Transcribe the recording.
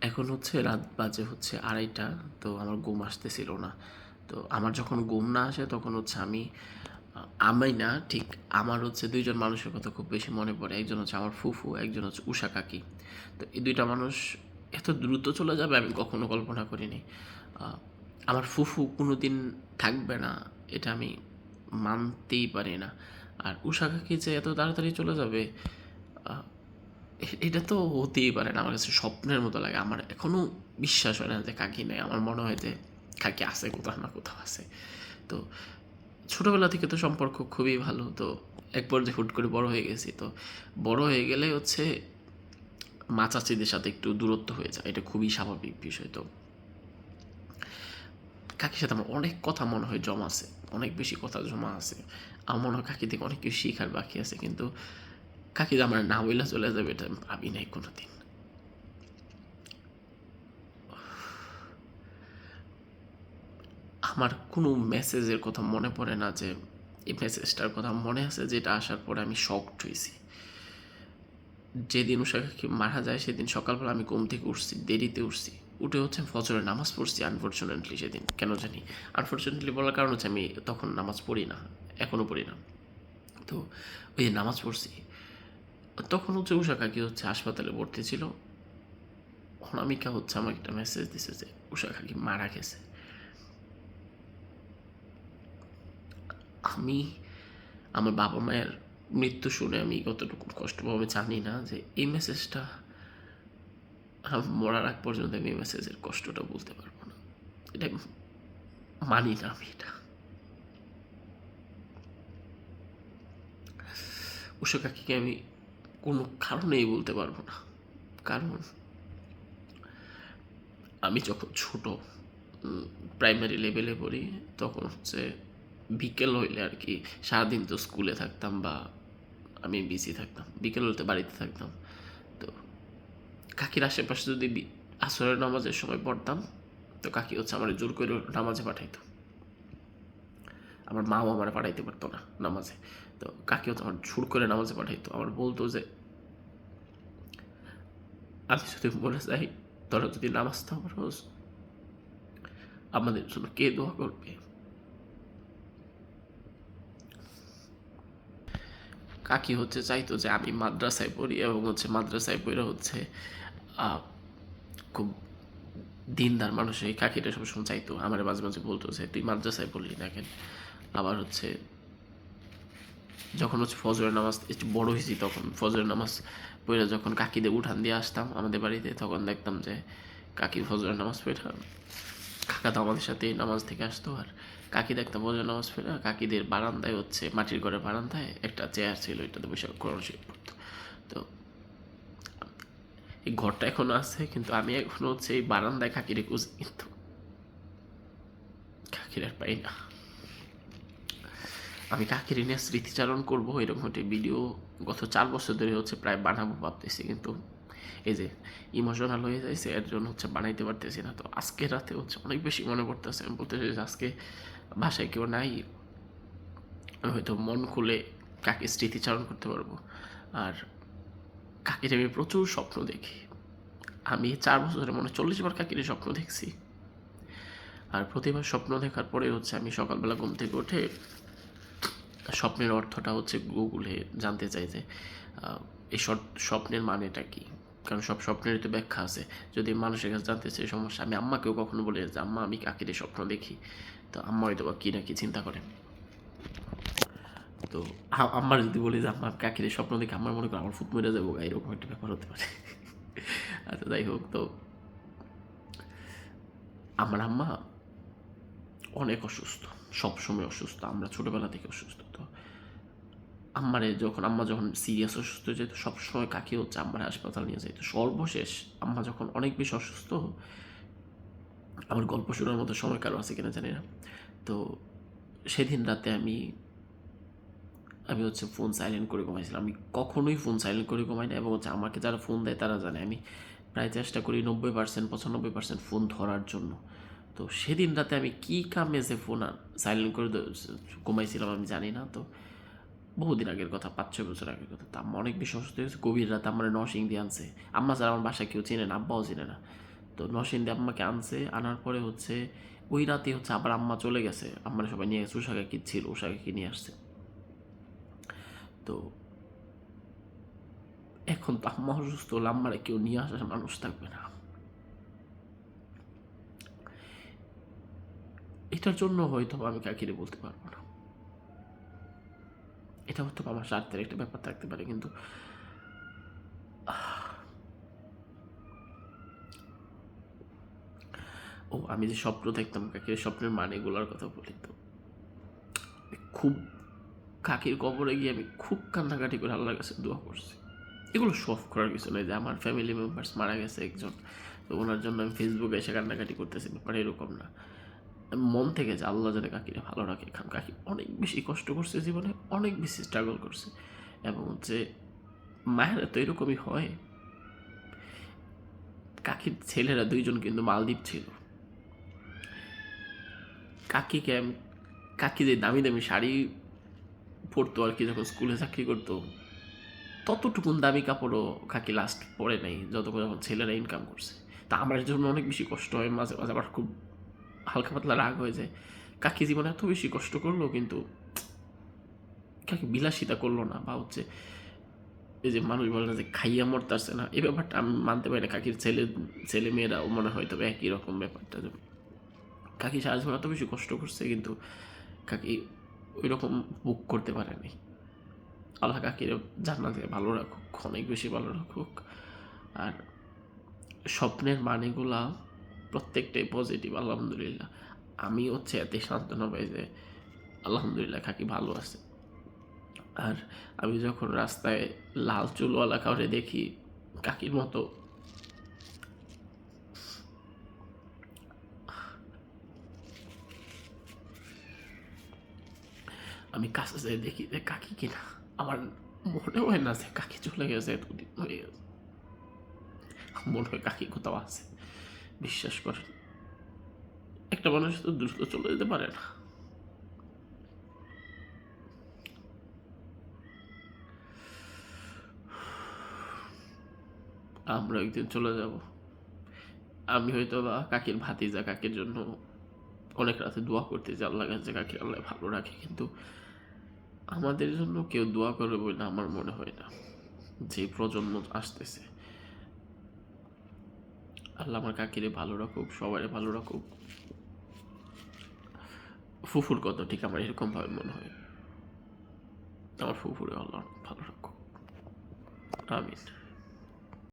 এখন হচ্ছে রাত বাজে হচ্ছে 2:30। তো আমার ঘুম আসতেছিল না। তো আমার যখন ঘুম না আসে তখন হচ্ছে আমি না ঠিক আমার হচ্ছে ২ জন মানুষের কথা খুব বেশি মনে পড়ে। একজন হচ্ছে আমার ফুফু, একজন হচ্ছে উষা কাকি। তো এই ২ টা মানুষ এত দ্রুত চলে যাবে আমি কখনো কল্পনা করিনি। আ আমার ফুফু কোনোদিন থাকবে না এটা আমি মানতেই পারি না। আর উষা কাকি যে এত তাড়াতাড়ি চলে যাবে আ এটা তো হতেই পারে না। আমার কাছে স্বপ্নের মতো লাগে। আমার এখনো বিশ্বাস হয় না যে কাকি নেই। আমার মনে হয় যে কাকি আছে, কোথাও না কোথাও আছে। তো ছোটবেলা থেকে তো সম্পর্ক খুবই ভালো। তো এক পর্যায়ে হুট করে বড় হয়ে গেছি। তো বড় হয়ে গেলে হচ্ছে মা চাচীদের সাথে একটু দূরত্ব হয়ে যায়। এটা খুবই স্বাভাবিক বিষয়। তো কাকির সাথে আমার অনেক কথা মনে হয় জমা আছে। অনেক বেশি কথা জমা আছে। আমার মনে হয় কাকি থেকে অনেক কিছু শিখার বাকি আছে। কিন্তু কাকি যে আমার না বইলা চলে যাবে এটা আমি ভাবি নাই কোনোদিন। আমার কোনো মেসেজের কথা মনে পড়ে না যে এই মেসেজটার কথা মনে আছে যেটা আসার পরে আমি শকড হইছি। যেদিন উষা কাকি মারা যায় সেদিন সকালবেলা আমি ঘুম থেকে উঠছি, দেরিতে উঠছি। উঠে হচ্ছে ফজরের নামাজ পড়ছি আনফরচুনেটলি সেদিন। কেন জানি? আনফরচুনেটলি বলার কারণ হচ্ছে আমি তখন নামাজ পড়ি না। এখনও পড়ি না। তো ওই যে নামাজ পড়ছি, তখন হচ্ছে উষা কাকি হচ্ছে হাসপাতালে ভর্তি ছিল। অনামিকা হচ্ছে আমাকে একটা মেসেজ দিছে যে উষা কাকি মারা গেছে। আমি আমার বাবা-মায়ের মৃত্যু শুনে আমি কতটুকু কষ্ট পাবো আমি জানি না যে এই মেসেজটা মরার আগ পর্যন্ত আমি এই মেসেজের কষ্টটা বলতে পারবো না। এটা মানি না আমি এটা। উষা কাকিকে আমি কোনো কারণেই বলতে পারবো না। কারণ আমি যখন ছোট প্রাইমারি লেভেলে পড়ি তখন হচ্ছে বিকেল হইলে আর কি সারাদিন তো স্কুলে থাকতাম বা আমি বিজি থাকতাম। বিকেল হইতে বাড়িতে থাকতাম। তো কাকির আশেপাশে যদি আসরের নামাজের সময় পড়তাম তো কাকি হচ্ছে আমার জোর করে নামাজে পাঠাইতো। আমার মাও আমার পাঠাইতে পারতো না নামাজে। তো কাকি হচ্ছে আমার জোর করে নামাজে পাঠাইতো। আমার বলতো যে আমি যদি মরে যাই তোরা যদি নামাজ না পড়োস আমাদের জন্য কে দোয়া করবে? কাকি হচ্ছে চাইতো যে আমি মাদ্রাসায় পড়ি এবং হচ্ছে মাদ্রাসায় পড়ে হচ্ছে আহ, খুব দিনদার মানুষ এই কাকিটা সবসময় চাইতো। আমার মাঝে মাঝে বলতো যে তুই মাদ্রাসায় পড়লি না কেন? আবার হচ্ছে যখন হচ্ছে ফজরের নামাজ একটু বড় হয়েছি তখন ফজরের নামাজ পড়ে যখন কাকিদের উঠান দিয়ে আসতাম আমাদের বাড়িতে তখন দেখতাম যে কাকি ফজরের নামাজ পড়ে কাকা তো আমাদের সাথে নামাজ থেকে আসতো। আর কাকি দেখতাম ফজরের নামাজ পড়ে কাকিদের বারান্দায় হচ্ছে মাটির ঘরের বারান্দায় একটা চেয়ার ছিল, এটাতে বসে কোরআন শরীফ পড়তো। তো এই ঘরটা এখনো আছে কিন্তু আমি এখনো হচ্ছে এই বারান্দায় কাকিরে খুঁজি কিন্তু কাকির আর পাই না। আমি কাকির নিয়ে স্মৃতিচারণ করবো এরকম একটা ভিডিও গত 4 বছর ধরে হচ্ছে প্রায় বানাবো ভাবতেছি, কিন্তু এই যে ইমোশনাল হয়ে যাইছে এর জন্য হচ্ছে বানাইতে পারতেছি না। তো আজকে রাতে হচ্ছে অনেক বেশি মনে পড়তেছে। আমি বলতেছি যে আজকে বাসায় কেউ নাই, আমি হয়তো মন খুলে কাকে স্মৃতিচারণ করতে পারবো। আর কাকির আমি প্রচুর স্বপ্ন দেখি। আমি 4 বছরে মনে 40 বার কাকির স্বপ্ন দেখছি। আর প্রতিবার স্বপ্ন দেখার পরে হচ্ছে আমি সকালবেলা ঘুম থেকে উঠে স্বপ্নের অর্থটা হচ্ছে গুগলে জানতে চাই যে এই স্বপ্নের মানেটা কী। কারণ সব স্বপ্নেরই তো ব্যাখ্যা আছে। যদি মানুষের কাছে জানতে চাই সমস্যা। আমি আম্মাকেও কখনো বলি যে আম্মা আমি কাকিরে স্বপ্ন দেখি। তো আম্মা হয়তো বা কী না কী চিন্তা করে। তো আম্মার যদি বলি যে আম্মা কাকিরে স্বপ্ন দেখি আমার মনে করি আমার ফুট মেরে যাবো এরকম একটা ব্যাপার হতে পারে। আচ্ছা যাই হোক, তো আমার আম্মা অনেক অসুস্থ, সবসময় অসুস্থ। আমরা ছোটোবেলা থেকে অসুস্থ। তো আম্মা যখন সিরিয়াস অসুস্থ হয়ে যেত সবসময় কাকি হচ্ছে আম্মার হাসপাতাল নিয়ে যেত। সর্বশেষ আম্মা যখন অনেক বেশি অসুস্থ, আমার গল্প শোনার মতো সময় কারো আছে কিনা জানি না। তো সেদিন রাতে আমি আমি হচ্ছে ফোন সাইলেন্ট করে ঘুমাইছিলাম। আমি কখনোই ফোন সাইলেন্ট করে ঘুমাই না এবং হচ্ছে আমাকে যারা ফোন দেয় তারা জানে আমি প্রায় চেষ্টা করি 90% 95% ফোন ধরার জন্য। তো সেদিন রাতে আমি কী কামে যে ফোন সাইলেন্ট করে ঘুমাইছিলাম আমি জানি না। তো বহুদিন আগের কথা, 5-6 বছর আগের কথা। তো আম্মা অনেক বেশি অসুস্থ হয়ে গেছে। গভীর রাতে আমার নরসিংদী আনছে। আম্মা ছাড়া আমার বাসায় কেউ চেনে না, আব্বাও চেনে না। তো নরসিংদী আম্মাকে আনছে, আনার পরে হচ্ছে ওই রাতে হচ্ছে আবার আম্মা চলে গেছে, আম্মারা সবাই নিয়ে গেছে, উষাকে কি ছিল, উষাকে নিয়ে আসছে। তো এখন তো আম্মা অসুস্থ হলে আম্মারা কেউ নিয়ে আসার মানুষ থাকবে না। এটার জন্য হয়তো আমি কাকিরে বলতে পারবো না, এটা হয়তো আমার স্বার্থের একটা ব্যাপার থাকতে পারে, কিন্তু ও আমি যে স্বপ্ন দেখতাম কাকির, স্বপ্নের মানেগুলোর কথা বলি তো, খুব কাকির কবরে গিয়ে আমি খুব কান্নাকাটি করে আল্লাহর কাছে দোয়া করছি। এগুলো শখ করার কিছু নয় যে আমার ফ্যামিলি মেম্বার্স মারা গেছে একজন, তো ওনার জন্য আমি ফেসবুকে এসে কান্নাকাটি করতেছি, ব্যাপার এরকম না। আমি মন থেকে যে আল্লাহ যেন কাকিরে ভালো রাখে, কারণ কাকি অনেক বেশি কষ্ট করছে জীবনে, অনেক বেশি স্ট্রাগল করছে। এবং হচ্ছে মায়েরা তো এরকমই হয়। কাকির ছেলেরা দুইজন কিন্তু মালদ্বীপ ছিল। কাকিকে কাকি যে দামি দামি শাড়ি পরতো আর কি, যখন স্কুলে চাকরি করতো, ততটুকুন দামি কাপড়ও কাকি লাস্ট পরে নাই যতক্ষণ যখন ছেলেরা ইনকাম করছে। তা আমার জন্য অনেক বেশি কষ্ট হয়, মাঝে মাঝে আবার খুব হালকা পাতলা রাগ হয়ে যায়। কাকি জীবনে এত বেশি কষ্ট করলো কিন্তু কাকি বিলাসিতা করলো না, বা হচ্ছে এই যে মানুষ বলে না যে খাইয়া মরতাছে না, এই ব্যাপারটা আমি মানতে পারি না। কাকির ছেলে মেয়েরাও মনে হয় তবে একই রকম ব্যাপারটা। কাকি সারা জীবন এত বেশি কষ্ট করছে কিন্তু কাকি ওই রকম বুক করতে পারেনি। আল্লাহ কাকির জান্নাতে ভালো রাখুক, অনেক বেশি ভালো রাখুক। আর স্বপ্নের মানেগুলা প্রত্যেকটাই পজিটিভ, আলহামদুলিল্লাহ। আমি হচ্ছে এতে সান্ত্বনা পাই যে আলহামদুলিল্লাহ কাকি ভালো আছে। আর আমি যখন রাস্তায় লাল চুলওয়ালা কাউরে দেখি কাকির মতো, আমি কাছে যেয়ে দেখি যে কাকি কিনা, আমার মনে হয় না যে কাকি চলে গেছে, এতদিন হয়ে গেছে। মনে হয় কাকি কোথাও আছে। বিশ্বাস করেন, একটা মানুষ তো দ্রুত চলে যেতে পারে না। আমরা একদিন চলে যাব। আমি হয়তো বা কাকির ভাতিজা, কাকির জন্য অনেক রাতে দোয়া করতে যে আল্লাহ কাছে কাকি আল্লাহ ভালো রাখে, কিন্তু আমাদের জন্য কেউ দোয়া করবে বলে আমার মনে হয় না। যে প্রজন্ম আসতেছে, আল্লাহ আমার কাকিরে ভালো রাখুক, সবাই ভালো রাখুক। ফুফুর কত ঠিক আমার এরকম ভাবে মনে হয়, আমার ফুফুরে আল্লাহ ভালো রাখুক। আমিন।